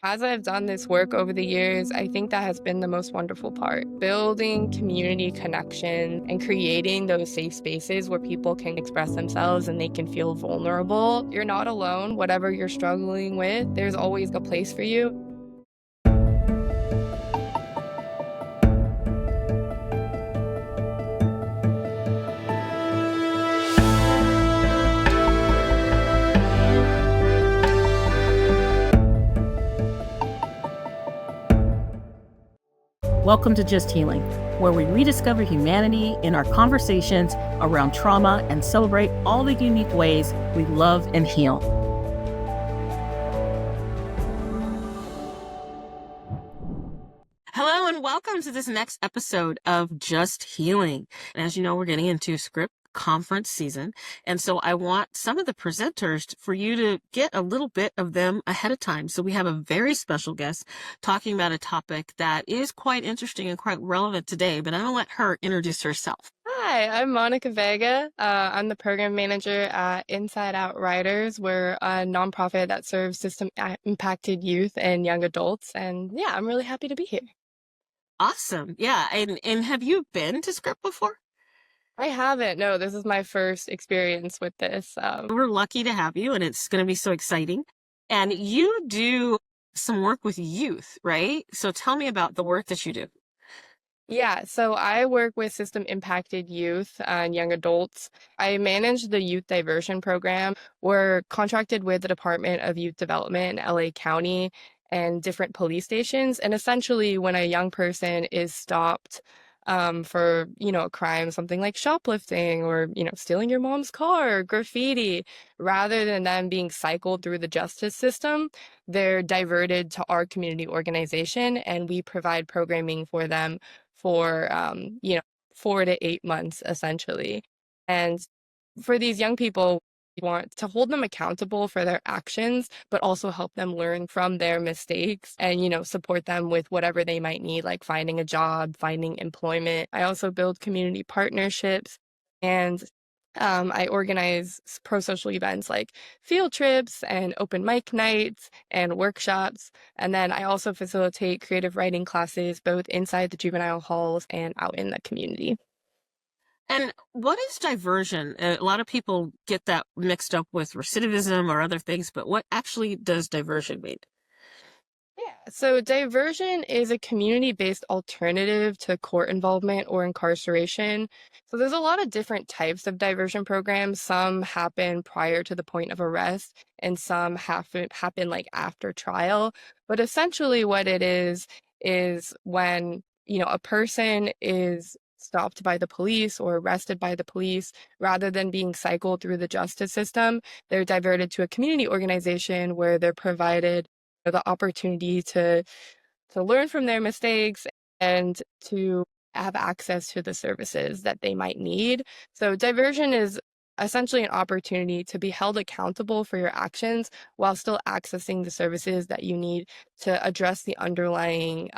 As I've done this work over the years, I think that has been the most wonderful part. Building community connection and creating those safe spaces where people can express themselves and they can feel vulnerable. You're not alone. Whatever you're struggling with, there's always a place for you. Welcome to Just Healing, where we rediscover humanity in our conversations around trauma and celebrate all the unique ways we love and heal. Hello, and welcome to this next episode of Just Healing. And as you know, we're getting into script conference season. And so I want some of the presenters for you to get a little bit of them ahead of time. So we have a very special guest talking about a topic that is quite interesting and quite relevant today, but I'm going to let her introduce herself. Hi, I'm Monica Vega. I'm the program manager at InsideOUT Writers. We're a nonprofit that serves system-impacted youth and young adults. And yeah, I'm really happy to be here. Awesome. Yeah. And have you been to script before? I haven't. No, this is my first experience with this. We're lucky to have you, and it's going to be so exciting. And you do some work with youth, right? So tell me about the work that you do. Yeah, so I work with system impacted youth and young adults. I manage the youth diversion program. We're contracted with the Department of Youth Development in LA County and different police stations. And essentially, when a young person is stopped for, a crime, something like shoplifting or, stealing your mom's car or graffiti, rather than them being cycled through the justice system, they're diverted to our community organization and we provide programming for them for 4 to 8 months essentially. And for these young people, we want to hold them accountable for their actions, but also help them learn from their mistakes and, support them with whatever they might need, like finding a job, finding employment. I also build community partnerships and I organize pro-social events like field trips and open mic nights and workshops. And then I also facilitate creative writing classes both inside the juvenile halls and out in the community. And what is diversion? A lot of people get that mixed up with recidivism or other things, but what actually does diversion mean? Yeah, so diversion is a community-based alternative to court involvement or incarceration. So there's a lot of different types of diversion programs. Some happen prior to the point of arrest, and some happen like after trial. But essentially, what it is when a person is stopped by the police or arrested by the police, rather than being cycled through the justice system, they're diverted to a community organization where they're provided the opportunity to learn from their mistakes and to have access to the services that they might need. So diversion is essentially an opportunity to be held accountable for your actions while still accessing the services that you need to address the underlying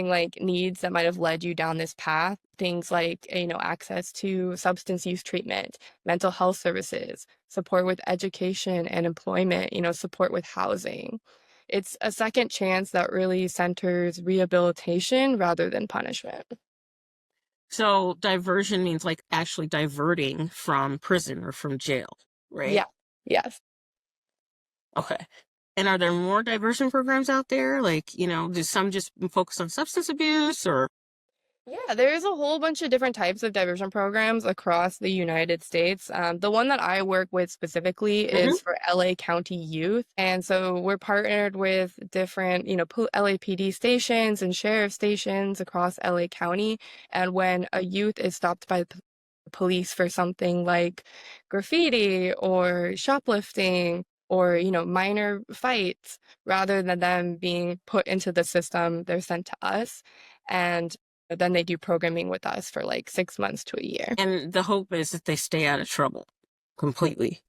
like needs that might have led you down this path. Things like, access to substance use treatment, mental health services, support with education and employment, support with housing. It's a second chance that really centers rehabilitation rather than punishment. So diversion means like actually diverting from prison or from jail, right? Yeah. Yes. Okay. And are there more diversion programs out there? Like, do some just focus on substance abuse or? Yeah, there's a whole bunch of different types of diversion programs across the United States. The one that I work with specifically Mhm. is for LA County Youth. And so we're partnered with different, LAPD stations and sheriff stations across LA County. And when a youth is stopped by the police for something like graffiti or shoplifting or, minor fights, rather than them being put into the system, they're sent to us. And then they do programming with us for like 6 months to a year. And the hope is that they stay out of trouble completely.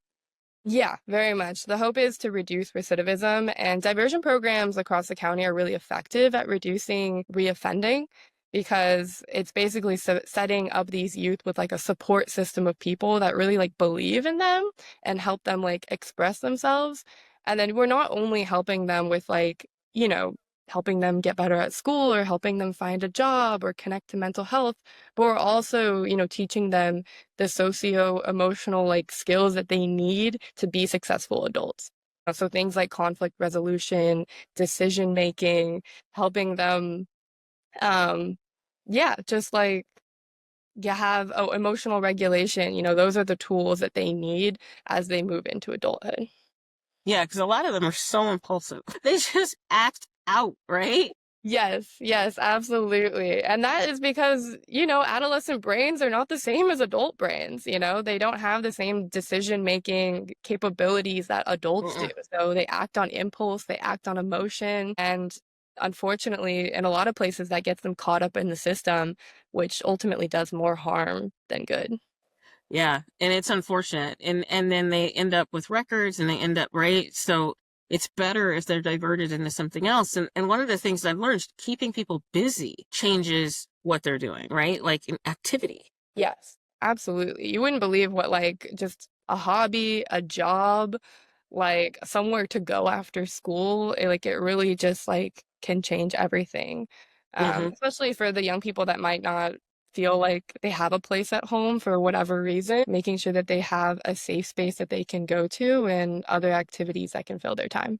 Yeah, very much. The hope is to reduce recidivism, and diversion programs across the county are really effective at reducing reoffending because it's basically setting up these youth with like a support system of people that really like believe in them and help them like express themselves. And then we're not only helping them with like, you know, helping them get better at school or helping them find a job or connect to mental health, but we're also, teaching them the socio-emotional like skills that they need to be successful adults. So things like conflict resolution, decision making, helping them, um, yeah, just like you have emotional regulation, those are the tools that they need as they move into adulthood. Yeah, because a lot of them are so impulsive. They just act out, right? Yes, yes, absolutely. And that is because, adolescent brains are not the same as adult brains, they don't have the same decision-making capabilities that adults do. Mm-mm. So they act on impulse, they act on emotion, and unfortunately, in a lot of places that gets them caught up in the system, which ultimately does more harm than good. Yeah, and it's unfortunate. And then they end up with records and they end up right. So it's better if they're diverted into something else. And one of the things I've learned is keeping people busy changes what they're doing, right? Like in activity. Yes, absolutely. You wouldn't believe what like just a hobby, a job, like somewhere to go after school, it really just like can change everything. Hmm. Especially for the young people that might not feel like they have a place at home for whatever reason, making sure that they have a safe space that they can go to and other activities that can fill their time.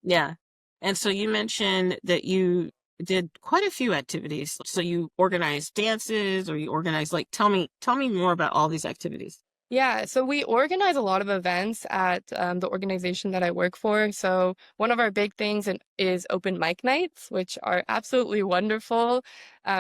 Yeah. And so you mentioned that you did quite a few activities. So you organized dances or you organized like tell me more about all these activities. Yeah, so we organize a lot of events at the organization that I work for. So one of our big things is open mic nights, which are absolutely wonderful.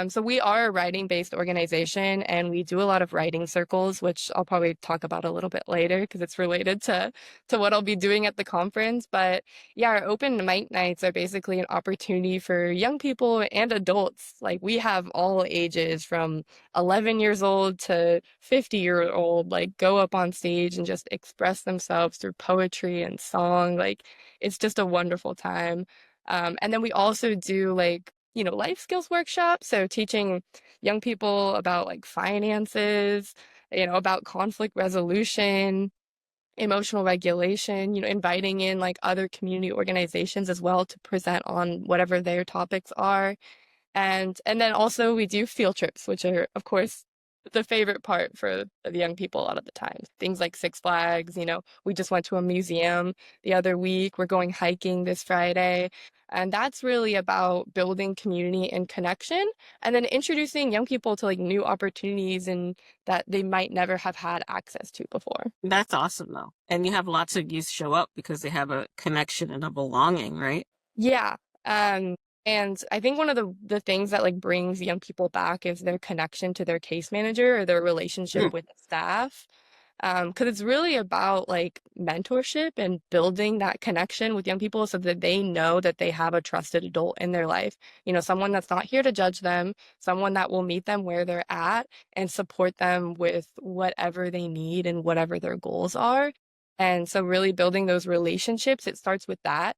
So we are a writing-based organization, and we do a lot of writing circles, which I'll probably talk about a little bit later because it's related to what I'll be doing at the conference. But yeah, our open mic nights are basically an opportunity for young people and adults. Like we have all ages from 11 years old to 50-year-old like go up on stage and just express themselves through poetry and song. Like it's just a wonderful time. And then we also do like, life skills workshops. So teaching young people about like finances, about conflict resolution, emotional regulation, inviting in like other community organizations as well to present on whatever their topics are. And then also we do field trips, which are, of course, the favorite part for the young people a lot of the time. Things like Six Flags, we just went to a museum the other week. We're going hiking this Friday. And that's really about building community and connection and then introducing young people to like new opportunities and that they might never have had access to before. That's awesome though. And you have lots of youth show up because they have a connection and a belonging, right? Yeah. Um, and I think one of the things that like brings young people back is their connection to their case manager or their relationship Mm. with the staff. Because it's really about like mentorship and building that connection with young people so that they know that they have a trusted adult in their life. Someone that's not here to judge them, someone that will meet them where they're at and support them with whatever they need and whatever their goals are. And so really building those relationships, it starts with that.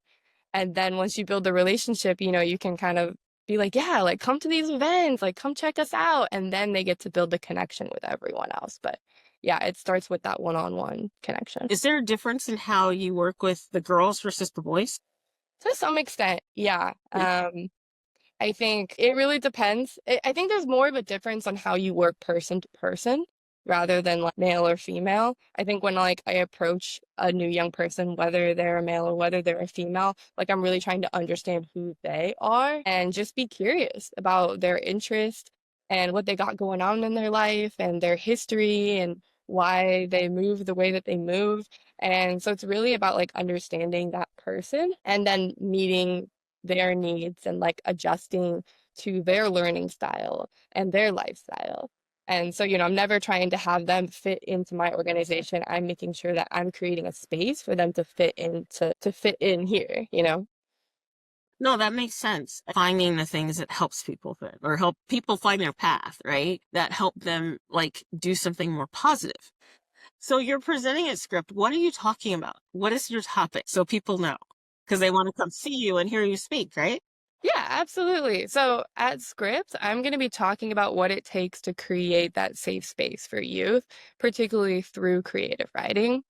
And then once you build the relationship, you can kind of be like, yeah, like come to these events, like come check us out. And then they get to build the connection with everyone else. But yeah, it starts with that one-on-one connection. Is there a difference in how you work with the girls versus the boys? To some extent, yeah. Yeah. I think it really depends. I think there's more of a difference on how you work person to person rather than like male or female. I think when like I approach a new young person, whether they're a male or whether they're a female, like I'm really trying to understand who they are and just be curious about their interest and what they got going on in their life and their history and why they move the way that they move. And so it's really about like understanding that person and then meeting their needs and like adjusting to their learning style and their lifestyle. And so, I'm never trying to have them fit into my organization. I'm making sure that I'm creating a space for them to fit to fit in here. No, that makes sense. Finding the things that helps people fit or help people find their path, right? That help them like do something more positive. So you're presenting a script. What are you talking about? What is your topic? So people know because they want to come see you and hear you speak, right? Yeah, absolutely. So at Script, I'm going to be talking about what it takes to create that safe space for youth, particularly through creative writing.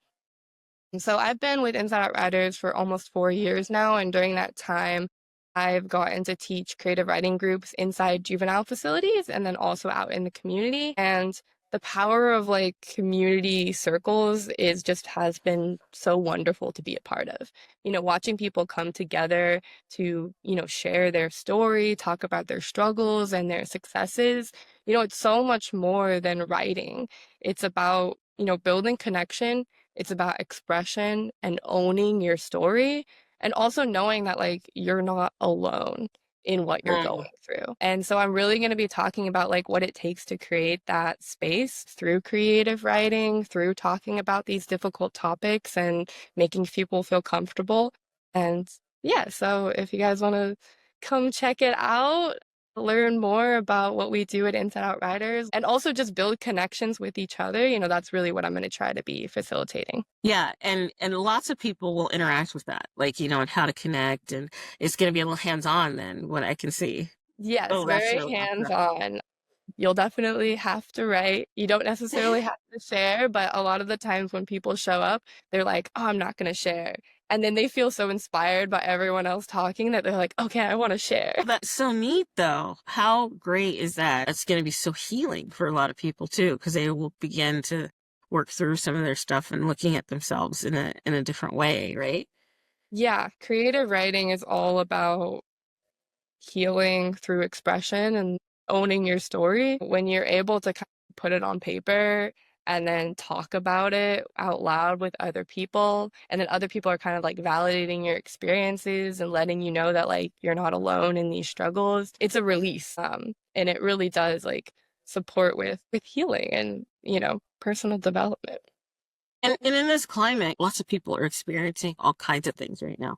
So I've been with InsideOUT Writers for almost 4 years now, and during that time, I've gotten to teach creative writing groups inside juvenile facilities and then also out in the community. And the power of like community circles is just has been so wonderful to be a part of. Watching people come together to, share their story, talk about their struggles and their successes. It's so much more than writing. It's about, building connection, it's about expression and owning your story, and also knowing that like you're not alone in what you're going Mm. through. And so I'm really going to be talking about like what it takes to create that space through creative writing, through talking about these difficult topics and making people feel comfortable. And yeah, so if you guys want to come check it out, learn more about what we do at Inside Out Riders, and also just build connections with each other. That's really what I'm going to try to be facilitating. Yeah, and lots of people will interact with that, like, and how to connect, and it's going to be a little hands-on then, what I can see. Yes, Oh, that's very really awesome. hands-on. You'll definitely have to write. You don't necessarily have to share, but a lot of the times when people show up, they're like, oh, I'm not going to share. And then they feel so inspired by everyone else talking that they're like, okay, I want to share. That's so neat, though. How great is that? It's going to be so healing for a lot of people too, because they will begin to work through some of their stuff and looking at themselves in a different way, right? Yeah, creative writing is all about healing through expression and owning your story. When you're able to kind of put it on paper and then talk about it out loud with other people, and then other people are kind of like validating your experiences and letting you know that like you're not alone in these struggles, it's a release. And it really does like support with healing and, personal development. And in this climate, lots of people are experiencing all kinds of things right now.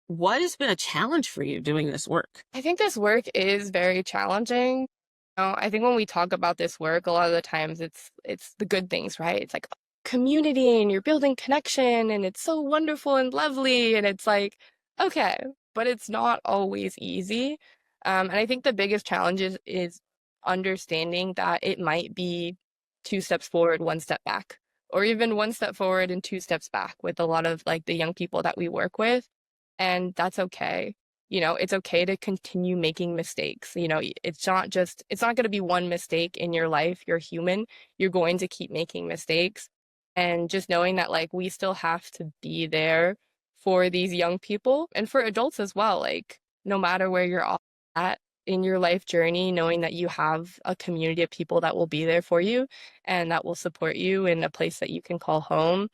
What has been a challenge for you doing this work? I think this work is very challenging. I think when we talk about this work, a lot of the times it's the good things, right? It's like community and you're building connection and it's so wonderful and lovely and it's like, okay, but it's not always easy. And I think the biggest challenge is understanding that it might be two steps forward, one step back, or even one step forward and two steps back with a lot of like the young people that we work with. And that's okay. It's okay to continue making mistakes. It's not going to be one mistake in your life. You're human. You're going to keep making mistakes. And just knowing that, like, we still have to be there for these young people and for adults as well. Like, no matter where you're at in your life journey, knowing that you have a community of people that will be there for you and that will support you in a place that you can call home.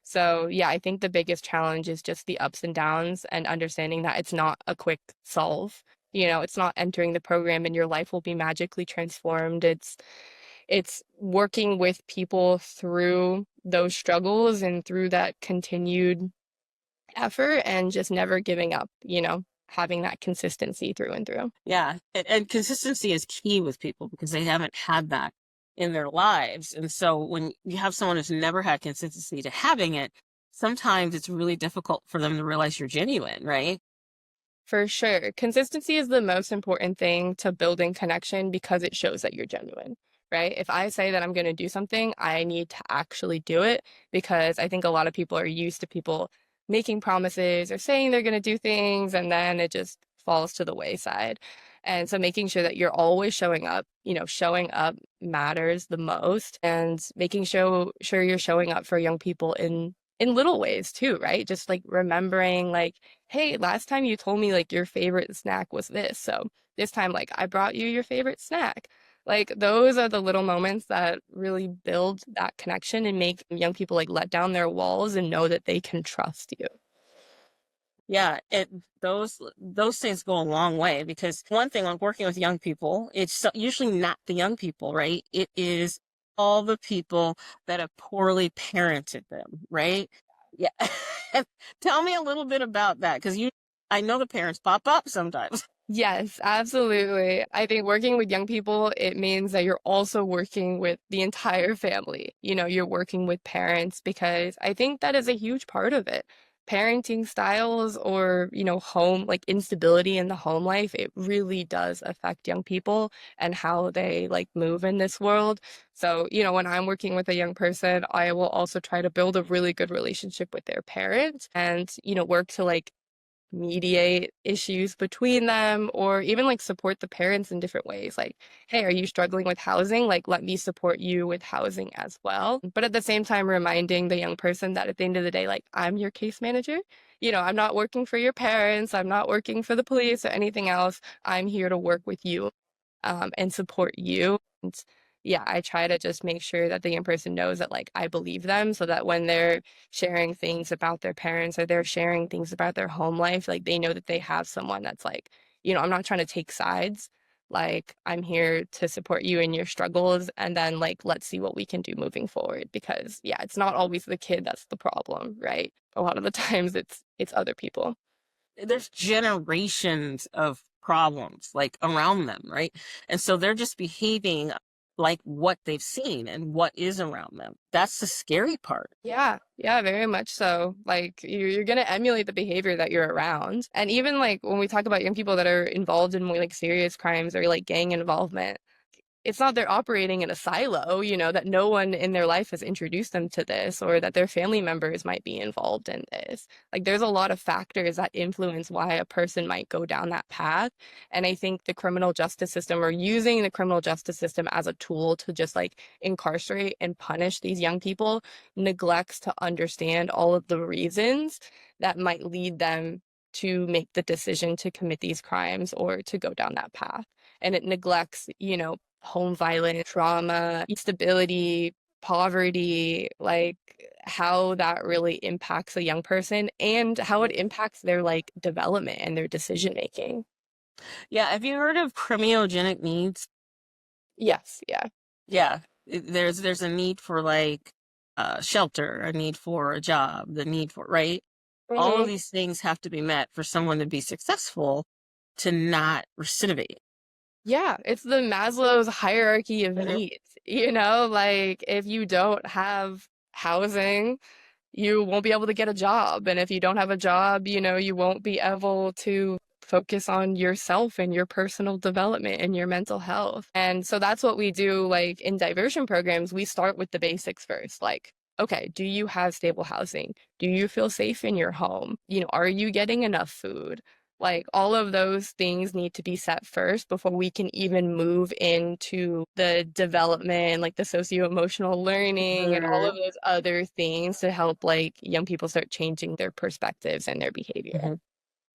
So, yeah, I think the biggest challenge is just the ups and downs and understanding that it's not a quick solve. It's not entering the program and your life will be magically transformed. It's working with people through those struggles and through that continued effort and just never giving up, having that consistency through and through. Yeah, and consistency is key with people because they haven't had that in their lives. And so when you have someone who's never had consistency to having it, sometimes it's really difficult for them to realize you're genuine, right? For sure. Consistency is the most important thing to building connection because it shows that you're genuine, right? If I say that I'm going to do something, I need to actually do it because I think a lot of people are used to people making promises or saying they're going to do things and then it just falls to the wayside. And so making sure that you're always showing up, showing up matters the most, and making sure you're showing up for young people in little ways too, right? Just like remembering like, hey, last time you told me like your favorite snack was this. So this time, like, I brought you your favorite snack. Like, those are the little moments that really build that connection and make young people like let down their walls and know that they can trust you. Yeah, those things go a long way because one thing when working with young people, usually not the young people, right? It is all the people that have poorly parented them, right? Yeah. Tell me a little bit about that because I know the parents pop up sometimes. Yes, absolutely. I think working with young people, it means that you're also working with the entire family. You're working with parents because I think that is a huge part of it. parenting styles or, home, like instability in the home life, it really does affect young people and how they like move in this world. So, when I'm working with a young person, I will also try to build a really good relationship with their parents and, work to like mediate issues between them or even like support the parents in different ways. Like, hey, are you struggling with housing? Like, let me support you with housing as well. But at the same time, reminding the young person that at the end of the day, like, I'm your case manager. I'm not working for your parents. I'm not working for the police or anything else. I'm here to work with you and support you. And yeah, I try to just make sure that the young person knows that like I believe them so that when they're sharing things about their parents or they're sharing things about their home life, like they know that they have someone that's like, I'm not trying to take sides. Like I'm here to support you in your struggles and then like let's see what we can do moving forward because yeah, it's not always the kid that's the problem, right? A lot of the times it's other people. There's generations of problems like around them, right? And so they're just behaving like what they've seen and what is around them. That's the scary part. Yeah, yeah, very much so. Like you're gonna emulate the behavior that you're around. And even like when we talk about young people that are involved in more like serious crimes or like gang involvement, it's not they're operating in a silo, that no one in their life has introduced them to this or that their family members might be involved in this. Like there's a lot of factors that influence why a person might go down that path. And I think the criminal justice system or using the criminal justice system as a tool to just like incarcerate and punish these young people neglects to understand all of the reasons that might lead them to make the decision to commit these crimes or to go down that path. And it neglects, home violence, trauma, instability, poverty, like how that really impacts a young person and how it impacts their like development and their decision making. Yeah. Have you heard of criminogenic needs? Yes, yeah. Yeah. There's a need for like shelter, a need for a job, the need for, right? All of Hmm. these things have to be met for someone to be successful to not recidivate. Yeah, it's the Maslow's hierarchy of Mhm. needs, like if you don't have housing, you won't be able to get a job. And if you don't have a job, you won't be able to focus on yourself and your personal development and your mental health. And so that's what we do like in diversion programs. We start with the basics first. Like, okay, do you have stable housing? Do you feel safe in your home? Are you getting enough food? Like all of those things need to be set first before we can even move into the development, like the socio-emotional learning and all of Mhm. those other things to help like young people start changing their perspectives and their behavior. Mhm.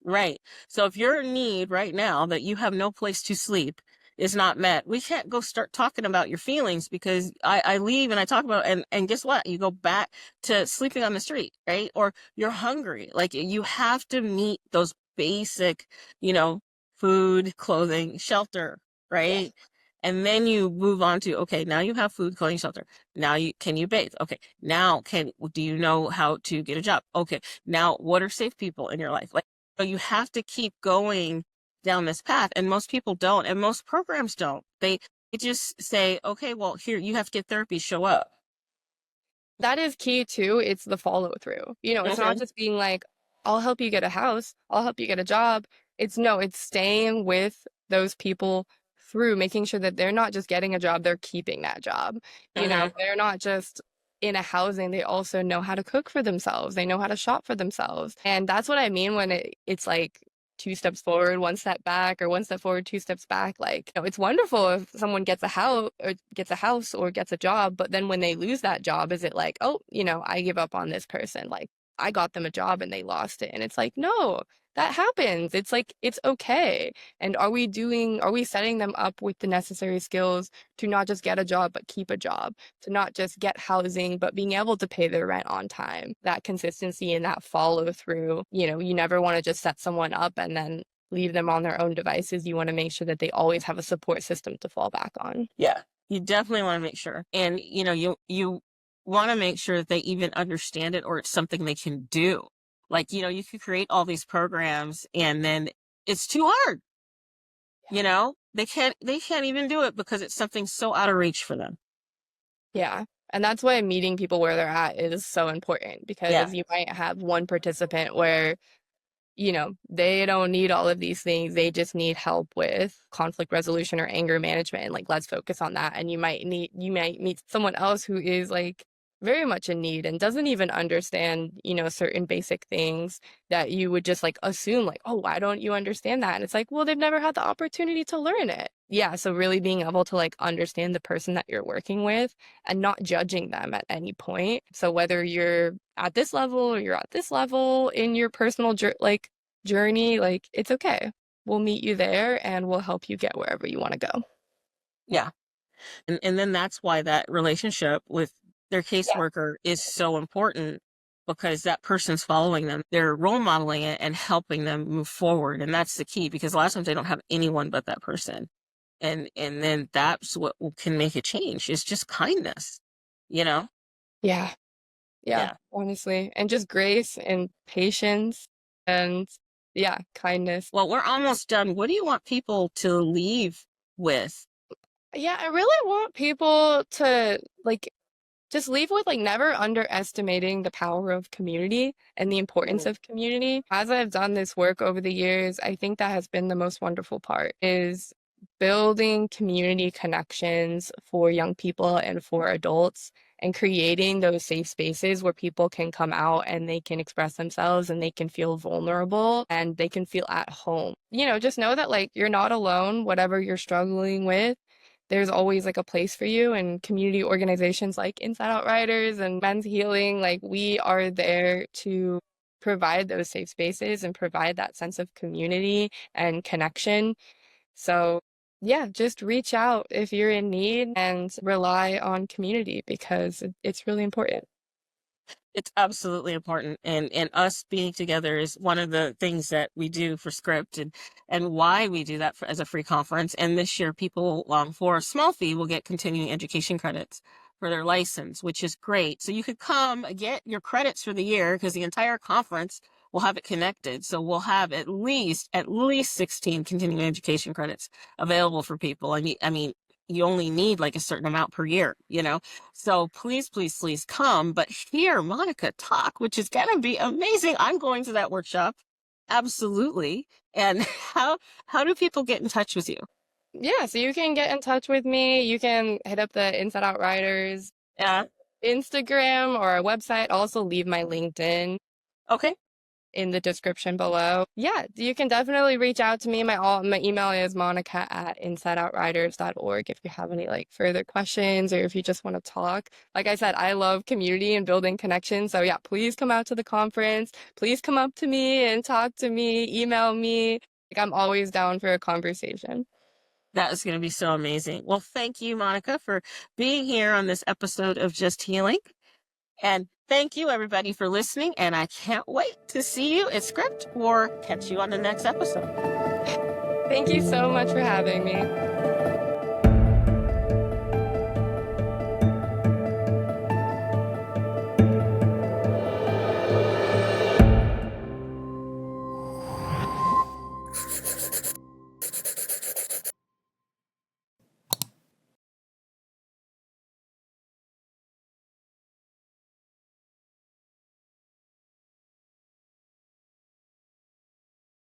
Right. So if your need right now that you have no place to sleep is not met, we can't go start talking about your feelings because I leave and I talk about and guess what? You go back to sleeping on the street, right? Or you're hungry. Like you have to meet those basic, you know, food, clothing, shelter, Yeah. right? And then you move on to, okay, now you have food, clothing, shelter. Now you can you bathe? Okay. Now do you know how to get a job? Okay. Now what are safe people in your life? Like so you have to keep going down this path. And most people don't. And most programs don't. They just say, okay, well, here, you have to get therapy, show up. That is key too. It's the follow through. It's not Mhm. just being like, I'll help you get a house, I'll help you get a job. It's no, it's staying with those people through making sure that they're not just getting a job, they're keeping that job. Mhm. They're not just in a housing, they also know how to cook for themselves. They know how to shop for themselves. And that's what I mean when it's like two steps forward, one step back, or one step forward, two steps back. Like, it's wonderful if someone gets a house or gets a job, but then when they lose that job, is it like, oh, I give up on this person. Like, I got them a job and they lost it. And it's like, no, that happens. It's like, it's okay. And are we setting them up with the necessary skills to not just get a job, but keep a job, to not just get housing, but being able to pay their rent on time? That consistency and that follow through, you never want to just set someone up and then leave them on their own devices. You want to make sure that they always have a support system to fall back on. Yeah. You definitely want to make sure. And, you want to make sure that they even understand it or it's something they can do. Like, you could create all these programs and then it's too hard. They can't even do it because it's something so out of reach for them. Yeah. And that's why meeting people where they're at is so important Yeah. because you might have one participant where they don't need all of these things. They just need help with conflict resolution or anger management. And like, let's focus on that. And you might meet someone else who is like very much in need and doesn't even understand, certain basic things that you would just like assume, like, oh, why don't you understand that? And it's like, well, they've never had the opportunity to learn it. Yeah. So really being able to like understand the person that you're working with and not judging them at any point. So whether you're at this level or you're at this level in your personal journey, like it's okay. We'll meet you there and we'll help you get wherever you want to go. Yeah. And then that's why that relationship with their Yeah. caseworker is so important, because that person's following them. They're role modeling it and helping them move forward. And that's the key, because a lot of times they don't have anyone but that person. And then that's what can make a change, is just kindness, you know? Yeah. Yeah. Yeah. Honestly. And just grace and patience and yeah, kindness. Well, we're almost done. What do you want people to leave with? Yeah, I really want people to like just leave with like never underestimating the power of community and the importance Mhm. of community. As I've done this work over the years, I think that has been the most wonderful part is building community connections for young people and for adults and creating those safe spaces where people can come out and they can express themselves and they can feel vulnerable and they can feel at home. Just know that like you're not alone, whatever you're struggling with, there's always like a place for you, and community organizations like Inside Out Writers and Men's Healing, like we are there to provide those safe spaces and provide that sense of community and connection. So yeah, just reach out if you're in need and rely on community because it's really important. It's absolutely important. And us being together is one of the things that we do for Script, and why we do that as a free conference. And this year, people, for a small fee, will get continuing education credits for their license, which is great. So you could come get your credits for the year, because the entire conference will have it connected. So we'll have at least 16 continuing education credits available for people. I mean, you only need like a certain amount per year, you know? So please, please, please come, but hear Monica talk, which is going to be amazing. I'm going to that workshop. Absolutely. And how do people get in touch with you? Yeah, so you can get in touch with me. You can hit up the Inside Out Writers Yeah. Instagram or our website. I'll also leave my LinkedIn Okay. in the description below. Yeah, you can definitely reach out to me. My email is monica@insideoutwriters.org if you have any like further questions or if you just want to talk. Like I said, I love community and building connections. So yeah, please come out to the conference. Please come up to me and talk to me, email me. Like I'm always down for a conversation. That is going to be so amazing. Well, thank you, Monica, for being here on this episode of Just Healing. And thank you, everybody, for listening. And I can't wait to see you at Script or catch you on the next episode. Thank you so much for having me.